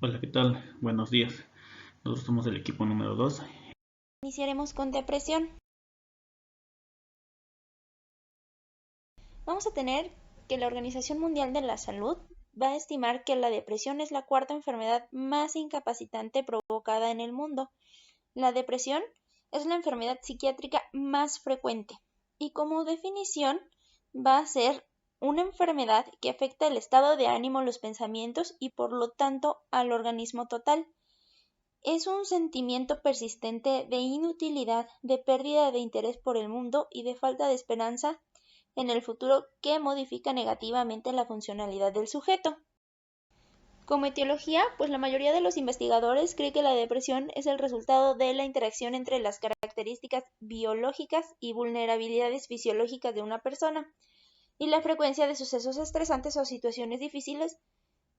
Hola, ¿qué tal? Buenos días. Nosotros somos el equipo número 2. Iniciaremos con depresión. Vamos a tener que la Organización Mundial de la Salud va a estimar que la depresión es la cuarta enfermedad más incapacitante provocada en el mundo. La depresión es la enfermedad psiquiátrica más frecuente y como definición va a ser una enfermedad que afecta el estado de ánimo, los pensamientos y por lo tanto al organismo total. Es un sentimiento persistente de inutilidad, de pérdida de interés por el mundo y de falta de esperanza en el futuro que modifica negativamente la funcionalidad del sujeto. Como etiología, pues la mayoría de los investigadores cree que la depresión es el resultado de la interacción entre las características biológicas y vulnerabilidades fisiológicas de una persona y la frecuencia de sucesos estresantes o situaciones difíciles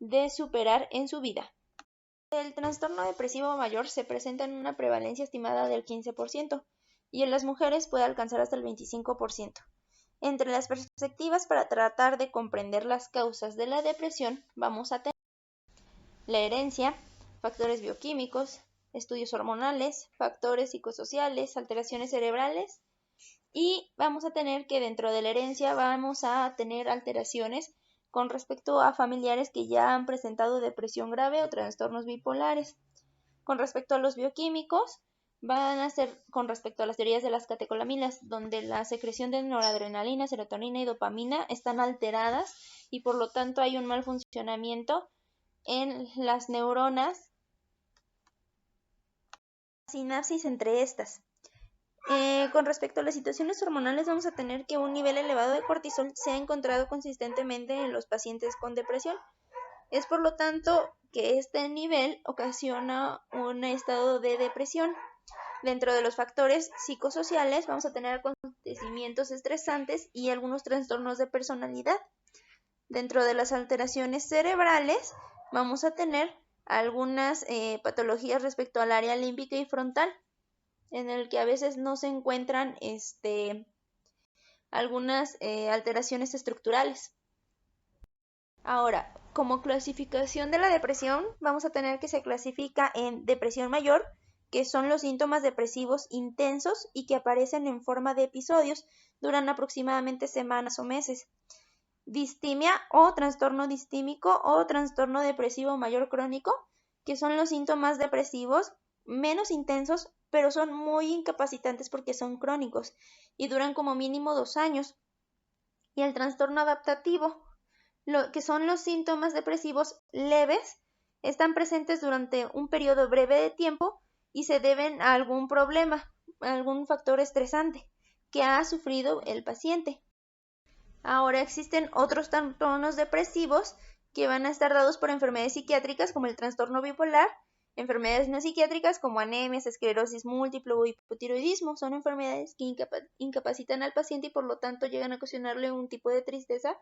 de superar en su vida. El trastorno depresivo mayor se presenta en una prevalencia estimada del 15% y en las mujeres puede alcanzar hasta el 25%. Entre las perspectivas para tratar de comprender las causas de la depresión vamos a tener la herencia, factores bioquímicos, estudios hormonales, factores psicosociales, alteraciones cerebrales y vamos a tener que dentro de la herencia vamos a tener alteraciones con respecto a familiares que ya han presentado depresión grave o trastornos bipolares. Con respecto a los bioquímicos, van a ser con respecto a las teorías de las catecolaminas, donde la secreción de noradrenalina, serotonina y dopamina están alteradas y por lo tanto hay un mal funcionamiento en las neuronas, sinapsis entre estas. Con respecto a las situaciones hormonales, vamos a tener que un nivel elevado de cortisol se ha encontrado consistentemente en los pacientes con depresión. Es por lo tanto que este nivel ocasiona un estado de depresión. Dentro de los factores psicosociales vamos a tener acontecimientos estresantes y algunos trastornos de personalidad. Dentro de las alteraciones cerebrales vamos a tener algunas patologías respecto al área límbica y frontal, en el que a veces no se encuentran algunas alteraciones estructurales. Ahora, como clasificación de la depresión, vamos a tener que se clasifica en depresión mayor, que son los síntomas depresivos intensos y que aparecen en forma de episodios, duran aproximadamente semanas o meses. Distimia o trastorno distímico o trastorno depresivo mayor crónico, que son los síntomas depresivos menos intensos, pero son muy incapacitantes porque son crónicos y duran como mínimo 2 años. Y el trastorno adaptativo, que son los síntomas depresivos leves, están presentes durante un periodo breve de tiempo y se deben a algún problema, a algún factor estresante que ha sufrido el paciente. Ahora existen otros trastornos depresivos que van a estar dados por enfermedades psiquiátricas como el trastorno bipolar, enfermedades no psiquiátricas como anemias, esclerosis múltiple o hipotiroidismo. Son enfermedades que incapacitan al paciente y por lo tanto llegan a ocasionarle un tipo de tristeza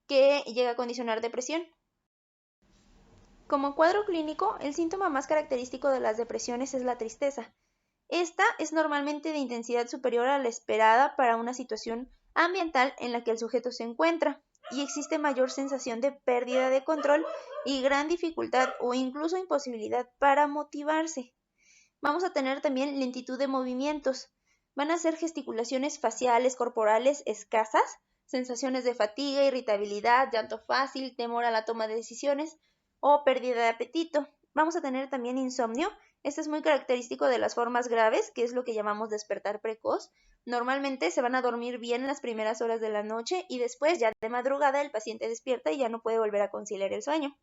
que llega a condicionar depresión. Como cuadro clínico, el síntoma más característico de las depresiones es la tristeza. Esta es normalmente de intensidad superior a la esperada para una situación ambiental en la que el sujeto se encuentra y existe mayor sensación de pérdida de control y gran dificultad o incluso imposibilidad para motivarse. Vamos a tener también lentitud de movimientos. Van a ser gesticulaciones faciales, corporales escasas, sensaciones de fatiga, irritabilidad, llanto fácil, temor a la toma de decisiones o pérdida de apetito. Vamos a tener también insomnio. Este es muy característico de las formas graves, que es lo que llamamos despertar precoz. Normalmente se van a dormir bien en las primeras horas de la noche y después, ya de madrugada, el paciente despierta y ya no puede volver a conciliar el sueño.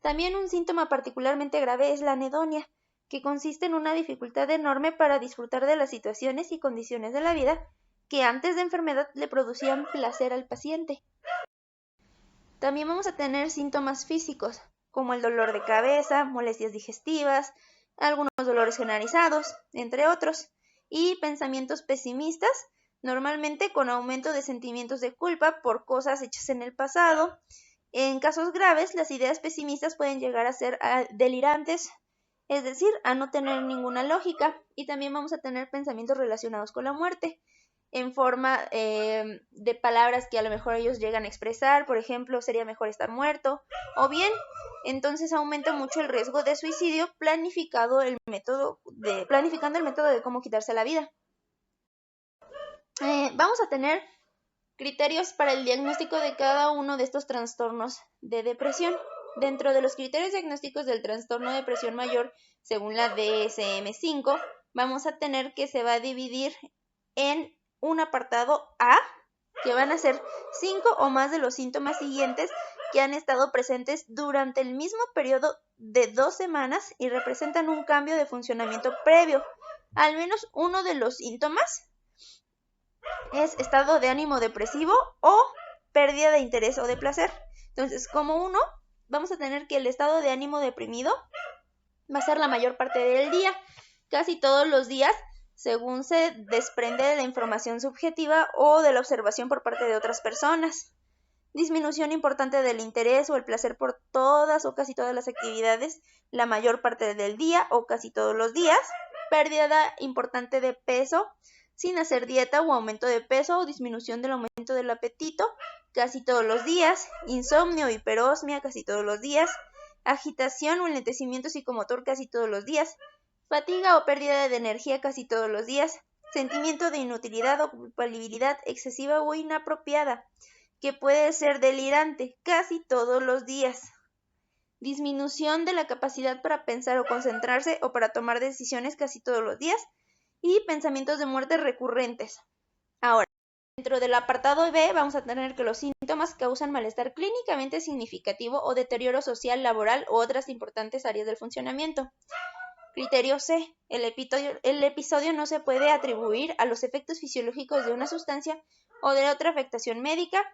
También un síntoma particularmente grave es la anedonia, que consiste en una dificultad enorme para disfrutar de las situaciones y condiciones de la vida que antes de enfermedad le producían placer al paciente. También vamos a tener síntomas físicos, como el dolor de cabeza, molestias digestivas, algunos dolores generalizados, entre otros, y pensamientos pesimistas, normalmente con aumento de sentimientos de culpa por cosas hechas en el pasado. En casos graves, las ideas pesimistas pueden llegar a ser delirantes, es decir, a no tener ninguna lógica, y también vamos a tener pensamientos relacionados con la muerte. en forma de palabras que a lo mejor ellos llegan a expresar, por ejemplo, sería mejor estar muerto, o bien, entonces aumenta mucho el riesgo de suicidio planificando el método de cómo quitarse la vida. Vamos a tener criterios para el diagnóstico de cada uno de estos trastornos de depresión. Dentro de los criterios diagnósticos del trastorno de depresión mayor, según la DSM-5, vamos a tener que se va a dividir en un apartado A, que van a ser 5 o más de los síntomas siguientes que han estado presentes durante el mismo periodo de 2 semanas y representan un cambio de funcionamiento previo. Al menos uno de los síntomas es estado de ánimo depresivo o pérdida de interés o de placer. Entonces, como uno, vamos a tener que el estado de ánimo deprimido va a ser la mayor parte del día, casi todos los días, según se desprende de la información subjetiva o de la observación por parte de otras personas. Disminución importante del interés o el placer por todas o casi todas las actividades, la mayor parte del día o casi todos los días. Pérdida importante de peso, sin hacer dieta o aumento de peso o disminución del aumento del apetito, casi todos los días. Insomnio o hiperosmia, casi todos los días. Agitación o enlentecimiento psicomotor, casi todos los días. Fatiga o pérdida de energía, casi todos los días. Sentimiento de inutilidad o culpabilidad excesiva o inapropiada, que puede ser delirante, casi todos los días. Disminución de la capacidad para pensar o concentrarse o para tomar decisiones, casi todos los días. Y pensamientos de muerte recurrentes. Ahora, dentro del apartado B vamos a tener que los síntomas causan malestar clínicamente significativo o deterioro social, laboral u otras importantes áreas del funcionamiento. Criterio C. El episodio no se puede atribuir a los efectos fisiológicos de una sustancia o de otra afectación médica.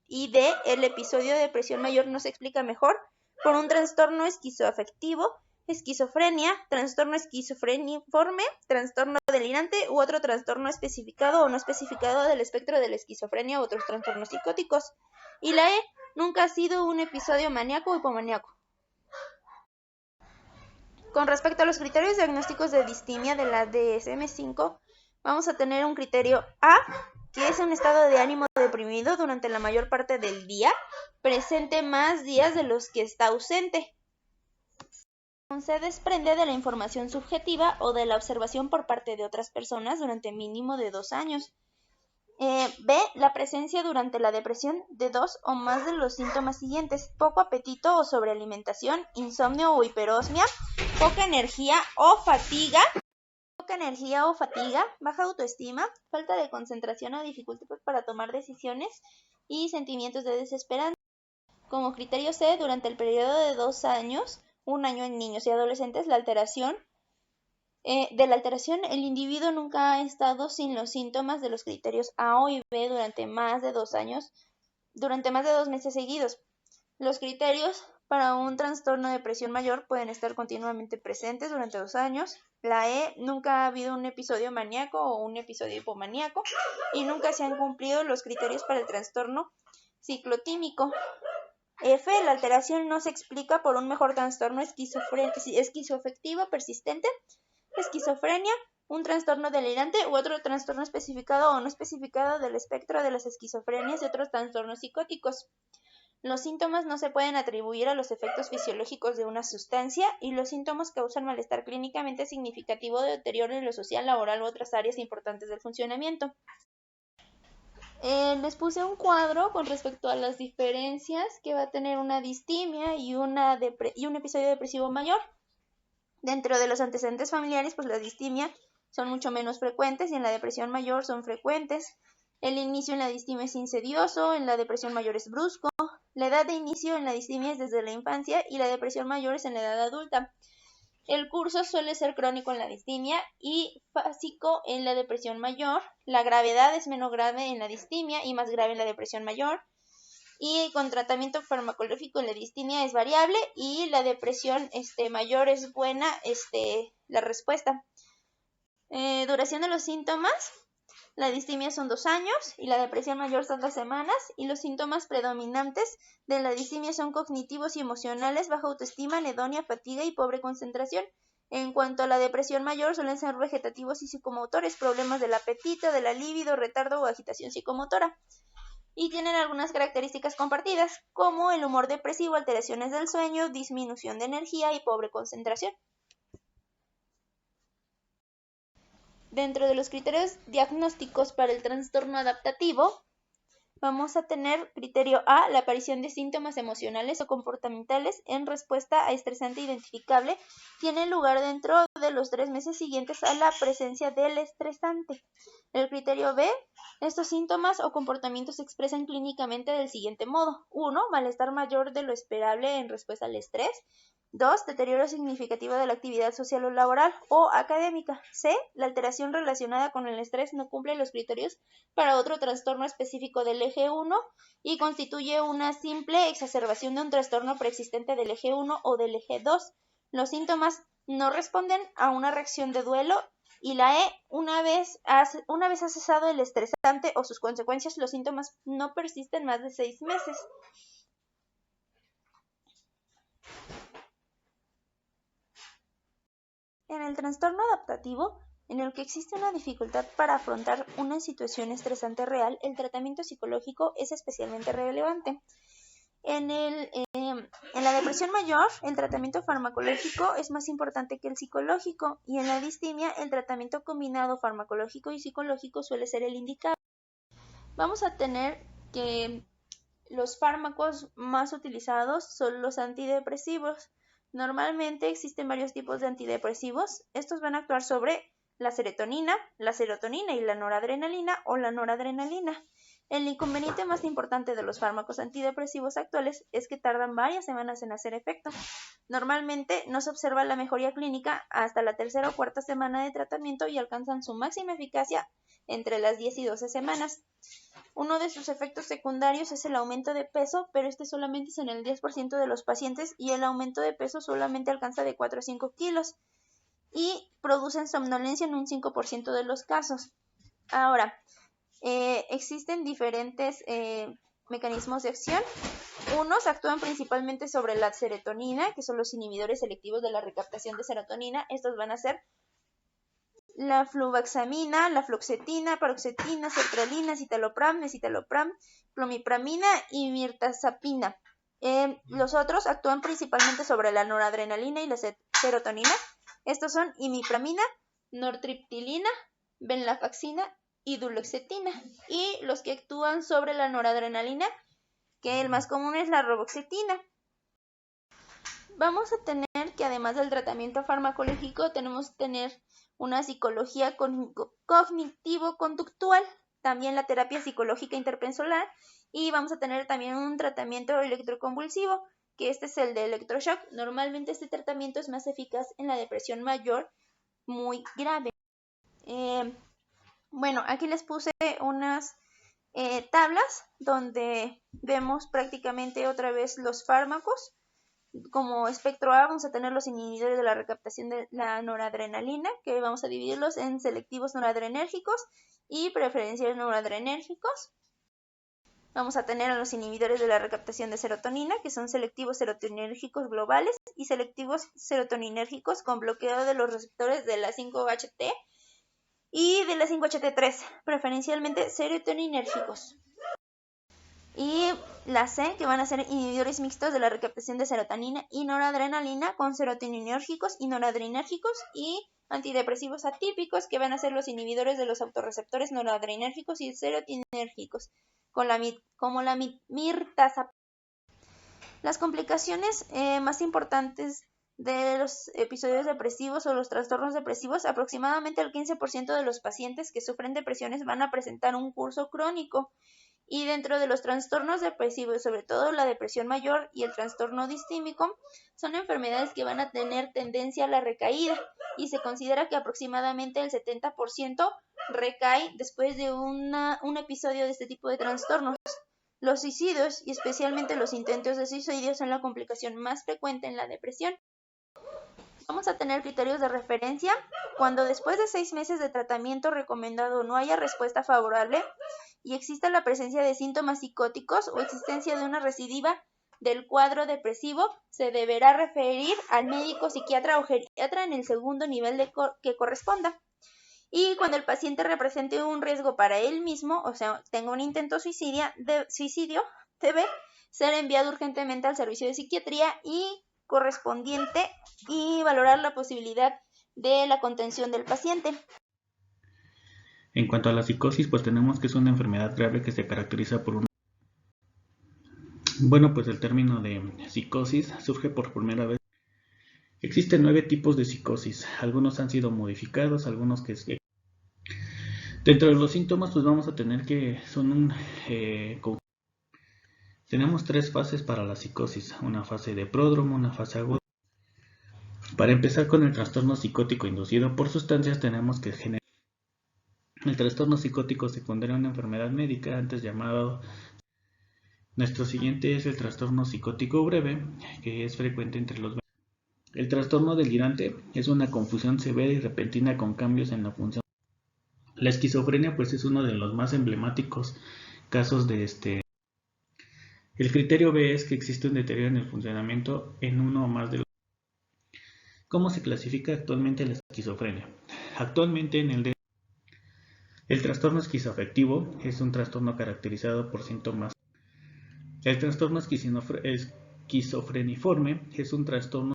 Y D. El episodio de depresión mayor no se explica mejor por un trastorno esquizoafectivo, esquizofrenia, trastorno esquizofreniforme, trastorno delirante u otro trastorno especificado o no especificado del espectro de la esquizofrenia u otros trastornos psicóticos. Y la E, nunca ha sido un episodio maníaco o hipomaníaco. Con respecto a los criterios diagnósticos de distimia de la DSM-5, vamos a tener un criterio A, que es un estado de ánimo deprimido durante la mayor parte del día, presente más días de los que está ausente. Se desprende de la información subjetiva o de la observación por parte de otras personas durante mínimo de 2 años. B. La presencia durante la depresión de 2 o más de los síntomas siguientes: poco apetito o sobrealimentación, insomnio o hiperosmia, poca energía o fatiga, baja autoestima, falta de concentración o dificultad para tomar decisiones y sentimientos de desesperanza. Como criterio C, durante el periodo de 2 años, 1 año en niños y adolescentes, la alteración, el individuo nunca ha estado sin los síntomas de los criterios A o B durante más de 2 meses seguidos. Los criterios para un trastorno de depresión mayor pueden estar continuamente presentes durante 2 años. La E, nunca ha habido un episodio maníaco o un episodio hipomaníaco y nunca se han cumplido los criterios para el trastorno ciclotímico. F, la alteración no se explica por un mejor trastorno esquizoafectivo persistente, esquizofrenia, un trastorno delirante u otro trastorno especificado o no especificado del espectro de las esquizofrenias y otros trastornos psicóticos. Los síntomas no se pueden atribuir a los efectos fisiológicos de una sustancia y los síntomas causan malestar clínicamente significativo de deterioro en lo social, laboral u otras áreas importantes del funcionamiento. Les puse un cuadro con respecto a las diferencias que va a tener una distimia y un episodio depresivo mayor. Dentro de los antecedentes familiares, pues la distimia son mucho menos frecuentes y en la depresión mayor son frecuentes. El inicio en la distimia es insidioso, en la depresión mayor es brusco. La edad de inicio en la distimia es desde la infancia y la depresión mayor es en la edad adulta. El curso suele ser crónico en la distimia y fásico en la depresión mayor. La gravedad es menos grave en la distimia y más grave en la depresión mayor. Y con tratamiento farmacológico en la distimia es variable y la depresión mayor es buena la respuesta. Duración de los síntomas. La distimia son 2 años y la depresión mayor son 2 semanas y los síntomas predominantes de la distimia son cognitivos y emocionales, baja autoestima, anedonia, fatiga y pobre concentración. En cuanto a la depresión mayor, suelen ser vegetativos y psicomotores, problemas del apetito, de la libido, retardo o agitación psicomotora. Y tienen algunas características compartidas, como el humor depresivo, alteraciones del sueño, disminución de energía y pobre concentración. Dentro de los criterios diagnósticos para el trastorno adaptativo, vamos a tener criterio A, la aparición de síntomas emocionales o comportamentales en respuesta a estresante identificable, tiene lugar dentro de los 3 meses siguientes a la presencia del estresante. El criterio B, estos síntomas o comportamientos se expresan clínicamente del siguiente modo. 1. Malestar mayor de lo esperable en respuesta al estrés. 2. Deterioro significativo de la actividad social o laboral o académica. C. La alteración relacionada con el estrés no cumple los criterios para otro trastorno específico del eje 1 y constituye una simple exacerbación de un trastorno preexistente del eje 1 o del eje 2. Los síntomas no responden a una reacción de duelo. Y la E, una vez ha cesado el estresante o sus consecuencias, los síntomas no persisten más de 6 meses. En el trastorno adaptativo, en el que existe una dificultad para afrontar una situación estresante real, el tratamiento psicológico es especialmente relevante. En la depresión mayor, el tratamiento farmacológico es más importante que el psicológico, y en la distimia, el tratamiento combinado farmacológico y psicológico suele ser el indicado. Vamos a tener que los fármacos más utilizados son los antidepresivos. Normalmente existen varios tipos de antidepresivos. Estos van a actuar sobre la serotonina y la noradrenalina o la noradrenalina. El inconveniente más importante de los fármacos antidepresivos actuales es que tardan varias semanas en hacer efecto. Normalmente no se observa la mejoría clínica hasta la 3ª o 4ª semana de tratamiento y alcanzan su máxima eficacia entre las 10 y 12 semanas. Uno de sus efectos secundarios es el aumento de peso, pero este solamente es en el 10% de los pacientes y el aumento de peso solamente alcanza de 4 a 5 kilos y producen somnolencia en un 5% de los casos. Ahora, existen diferentes mecanismos de acción. Unos actúan principalmente sobre la serotonina, que son los inhibidores selectivos de la recaptación de serotonina. Estos van a ser la fluvaxamina, la fluoxetina, paroxetina, sertralina, citalopram, escitalopram, clomipramina y mirtazapina. Los otros actúan principalmente sobre la noradrenalina y la serotonina. Estos son imipramina, nortriptilina, venlafaxina y duloxetina. Y los que actúan sobre la noradrenalina, que el más común es la roboxetina. Vamos a tener que además del tratamiento farmacológico tenemos que tener una psicología cognitivo-conductual, también la terapia psicológica interpensolar y vamos a tener también un tratamiento electroconvulsivo, que este es el de electroshock. Normalmente este tratamiento es más eficaz en la depresión mayor muy grave. Bueno, aquí les puse unas tablas donde vemos prácticamente otra vez los fármacos. Como espectro A vamos a tener los inhibidores de la recaptación de la noradrenalina, que vamos a dividirlos en selectivos noradrenérgicos y preferenciales noradrenérgicos. Vamos a tener a los inhibidores de la recaptación de serotonina, que son selectivos serotoninérgicos globales y selectivos serotoninérgicos con bloqueo de los receptores de la 5-HT y de la 5-HT3, preferencialmente serotoninérgicos. Y la C, que van a ser inhibidores mixtos de la recaptación de serotonina y noradrenalina con serotoninérgicos y noradrenérgicos, y antidepresivos atípicos, que van a ser los inhibidores de los autorreceptores noradrenérgicos y serotoninérgicos, como la mirtazapina. Las complicaciones más importantes de los episodios depresivos o los trastornos depresivos, aproximadamente el 15% de los pacientes que sufren depresiones van a presentar un curso crónico. Y dentro de los trastornos depresivos, sobre todo la depresión mayor y el trastorno distímico, son enfermedades que van a tener tendencia a la recaída y se considera que aproximadamente el 70% recae después de un episodio de este tipo de trastornos. Los suicidios y especialmente los intentos de suicidio son la complicación más frecuente en la depresión. Vamos a tener criterios de referencia. Cuando después de 6 meses de tratamiento recomendado no haya respuesta favorable y exista la presencia de síntomas psicóticos o existencia de una recidiva del cuadro depresivo, se deberá referir al médico psiquiatra o geriatra en el segundo nivel que corresponda. Y cuando el paciente represente un riesgo para él mismo, o sea, tenga un intento suicidio, debe ser enviado urgentemente al servicio de psiquiatría y correspondiente y valorar la posibilidad de la contención del paciente. En cuanto a la psicosis, pues tenemos que es una enfermedad grave que se caracteriza por un... Bueno, pues el término de psicosis surge por primera vez. Existen 9 tipos de psicosis, algunos han sido modificados, algunos que... Dentro de los síntomas, pues vamos a tener que son tenemos 3 fases para la psicosis, una fase de pródromo, una fase aguda. Para empezar con el trastorno psicótico inducido por sustancias, tenemos que generar el trastorno psicótico secundario a una enfermedad médica, antes llamado. Nuestro siguiente es el trastorno psicótico breve, que es frecuente entre los... El trastorno delirante es una confusión severa y repentina con cambios en la función. La esquizofrenia pues es uno de los más emblemáticos casos de El criterio B es que existe un deterioro en el funcionamiento en uno o más de los... ¿Cómo se clasifica actualmente la esquizofrenia? Actualmente el trastorno esquizoafectivo es un trastorno caracterizado por síntomas. El trastorno esquizofreniforme es un trastorno.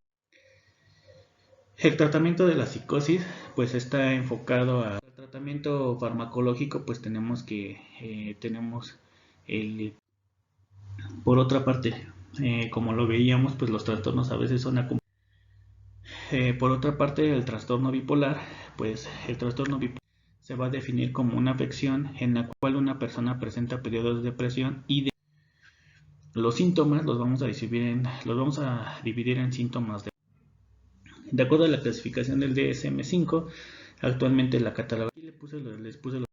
El tratamiento de la psicosis pues está enfocado al tratamiento farmacológico, pues tenemos por otra parte, como lo veíamos, pues los trastornos a veces son por otra parte, el trastorno bipolar, pues el trastorno bipolar se va a definir como una afección en la cual una persona presenta periodos de depresión y los síntomas los vamos a dividir en síntomas. De acuerdo a la clasificación del DSM-5, actualmente la catalogación, aquí les puse los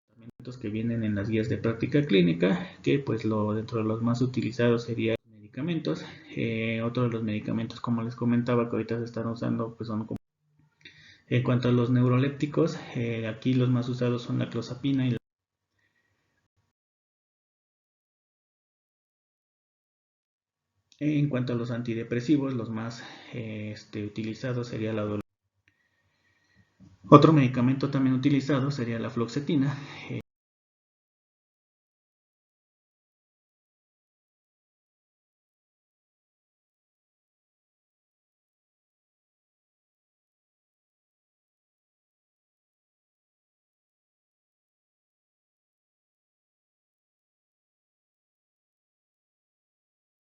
tratamientos que vienen en las guías de práctica clínica, que pues dentro de los más utilizados serían medicamentos. Otro de los medicamentos, como les comentaba, que ahorita se están usando, pues son como... En cuanto a los neurolépticos, aquí los más usados son la clozapina y en cuanto a los antidepresivos, los más utilizados sería la Otro medicamento también utilizado sería la fluoxetina.